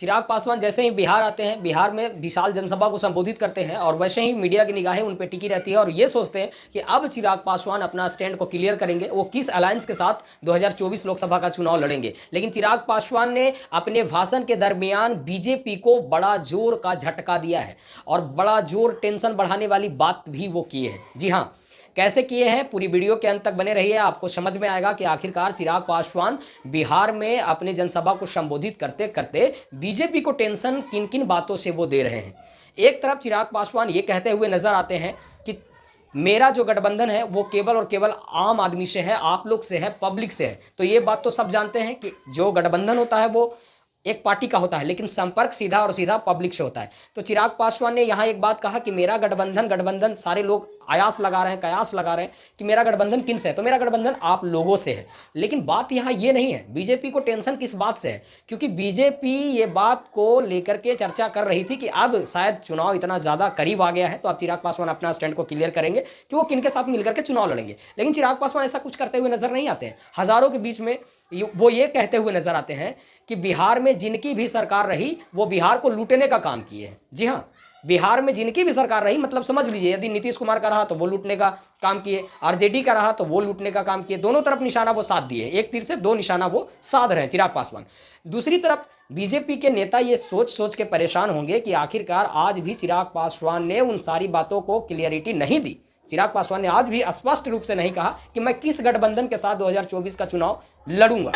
चिराग पासवान जैसे ही बिहार आते हैं, बिहार में विशाल जनसभा को संबोधित करते हैं और वैसे ही मीडिया की निगाहें उन पर टिकी रहती है और ये सोचते हैं कि अब चिराग पासवान अपना स्टैंड को क्लियर करेंगे, वो किस अलायंस के साथ 2024 लोकसभा का चुनाव लड़ेंगे। लेकिन चिराग पासवान ने अपने भाषण के दरमियान बीजेपी को बड़ा जोर का झटका दिया है और बड़ा जोर टेंशन बढ़ाने वाली बात भी वो किए हैं। जी हाँ, कैसे किए हैं, पूरी वीडियो के अंत तक बने रहिए, आपको समझ में आएगा कि आखिरकार चिराग पासवान बिहार में अपने जनसभा को संबोधित करते करते बीजेपी को टेंशन किन किन बातों से वो दे रहे हैं। एक तरफ चिराग पासवान ये कहते हुए नजर आते हैं कि मेरा जो गठबंधन है वो केवल और केवल आम आदमी से है, आप लोग से है, पब्लिक से है। तो ये बात तो सब जानते हैं कि जो गठबंधन होता है वो एक पार्टी का होता है, लेकिन संपर्क सीधा और सीधा पब्लिक से होता है। तो चिराग पासवान ने यहाँ एक बात कहा कि मेरा गठबंधन सारे लोग आयास लगा रहे हैं, कयास लगा रहे हैं कि मेरा गठबंधन किन से है, तो मेरा गठबंधन आप लोगों से है। लेकिन बात यहाँ ये नहीं है, बीजेपी को टेंशन किस बात से है, क्योंकि बीजेपी ये बात को लेकर के चर्चा कर रही थी कि अब शायद चुनाव इतना ज़्यादा करीब आ गया है तो अब चिराग पासवान अपना स्टैंड को क्लियर करेंगे कि वो किन के साथ मिलकर के चुनाव लड़ेंगे। लेकिन चिराग पासवान ऐसा कुछ करते हुए नजर नहीं आते हैं। हजारों के बीच में वो ये कहते हुए नजर आते हैं कि बिहार में जिनकी भी सरकार रही वो बिहार को लूटने का काम किए हैं। जी हाँ, बिहार में जिनकी भी सरकार रही, मतलब समझ लीजिए यदि नीतीश कुमार का रहा तो वो लूटने का काम किए, आरजेडी का रहा तो वो लूटने का काम किए। दोनों तरफ निशाना वो साध दिए, एक तीर से दो निशाना वो साध रहे हैं चिराग पासवान। दूसरी तरफ बीजेपी के नेता ये सोच सोच के परेशान होंगे कि आखिरकार आज भी चिराग पासवान ने उन सारी बातों को क्लियरिटी नहीं दी। चिराग पासवान ने आज भी स्पष्ट रूप से नहीं कहा कि मैं किस गठबंधन के साथ 2024 का चुनाव लड़ूंगा।